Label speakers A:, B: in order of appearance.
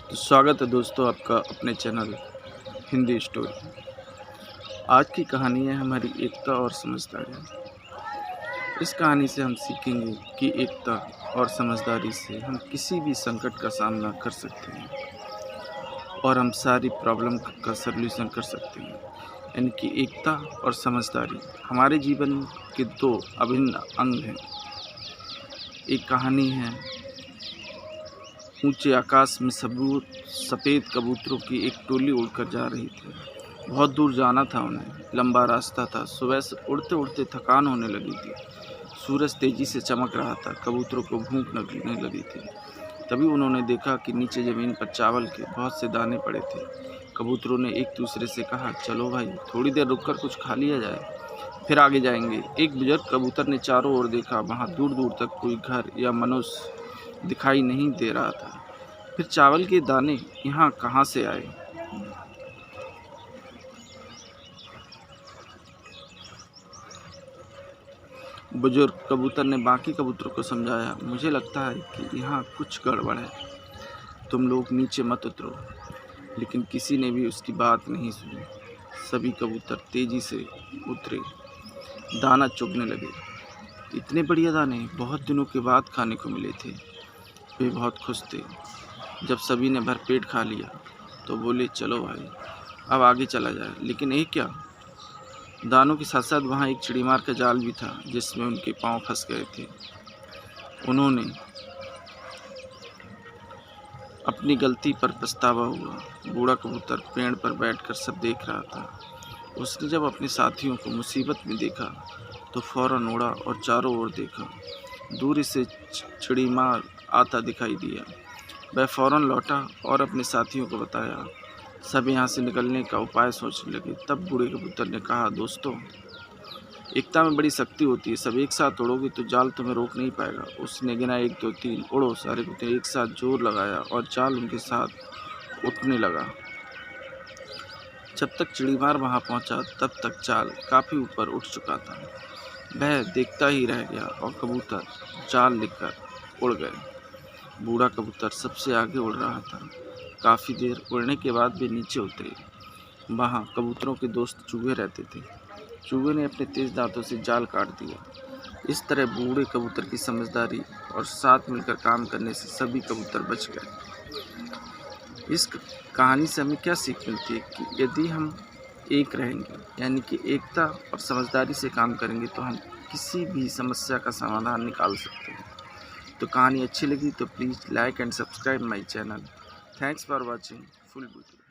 A: तो स्वागत है दोस्तों आपका अपने चैनल हिंदी स्टोरी। आज की कहानी है हमारी एकता और समझदारी। इस कहानी से हम सीखेंगे कि एकता और समझदारी से हम किसी भी संकट का सामना कर सकते हैं और हम सारी प्रॉब्लम का सलूशन कर सकते हैं। यानी कि एकता और समझदारी हमारे जीवन के दो अभिन्न अंग हैं। एक कहानी है, ऊंचे आकाश में सफ़ेद कबूतरों की एक टोली उड़कर जा रही थी। बहुत दूर जाना था उन्हें, लंबा रास्ता था। सुबह से उड़ते उड़ते थकान होने लगी थी। सूरज तेजी से चमक रहा था, कबूतरों को भूख लगने लगी थी। तभी उन्होंने देखा कि नीचे ज़मीन पर चावल के बहुत से दाने पड़े थे। कबूतरों ने एक दूसरे से कहा, चलो भाई, थोड़ी देर रुककर कुछ खा लिया जाए, फिर आगे जाएंगे। एक बुजुर्ग कबूतर ने चारों ओर देखा। वहाँ दूर दूर तक कोई घर या मनुष्य दिखाई नहीं दे रहा था। फिर चावल के दाने यहाँ कहाँ से आए? बुजुर्ग कबूतर ने बाकी कबूतरों को समझाया, मुझे लगता है कि यहाँ कुछ गड़बड़ है, तुम लोग नीचे मत उतरो। लेकिन किसी ने भी उसकी बात नहीं सुनी। सभी कबूतर तेजी से उतरे, दाना चुगने लगे। इतने बढ़िया दाने बहुत दिनों के बाद खाने को मिले थे। वे बहुत खुश थे। जब सभी ने भरपेट खा लिया तो बोले, चलो भाई, अब आगे चला जाए। लेकिन एक क्या, दानों के साथ साथ वहाँ एक चिड़ीमार का जाल भी था जिसमें उनके पाँव फंस गए थे। उन्होंने अपनी गलती पर पछतावा हुआ। बूढ़ा कबूतर पेड़ पर बैठकर सब देख रहा था। उसने जब अपने साथियों को मुसीबत में देखा तो फौरन उड़ा और चारों ओर देखा। दूर से चिड़ीमार आता दिखाई दिया। वह फौरन लौटा और अपने साथियों को बताया। सब यहाँ से निकलने का उपाय सोचने लगे। तब बूढ़े कबूतर ने कहा, दोस्तों, एकता में बड़ी शक्ति होती है। सब एक साथ उड़ोगे तो जाल तुम्हें रोक नहीं पाएगा। उसने गिना, 1 2 3, उड़ो। सारे कबूतर एक साथ जोर लगाया और जाल उनके साथ उठने लगा। जब तक चिड़ीमार वहाँ पहुँचा तब तक जाल काफ़ी ऊपर उठ चुका था। वह देखता ही रह गया और कबूतर जाल लेकर उड़ गए। बूढ़ा कबूतर सबसे आगे उड़ रहा था। काफ़ी देर उड़ने के बाद वे नीचे उतरे। वहाँ कबूतरों के दोस्त चूहे रहते थे। चूहे ने अपने तेज दांतों से जाल काट दिया। इस तरह बूढ़े कबूतर की समझदारी और साथ मिलकर काम करने से सभी कबूतर बच गए। इस कहानी से हमें क्या सीख मिलती है कि यदि हम एक रहेंगे, यानी कि एकता और समझदारी से काम करेंगे, तो हम किसी भी समस्या का समाधान निकाल सकते हैं। तो कहानी अच्छी लगी तो please like and subscribe my channel. Thanks for watching full video.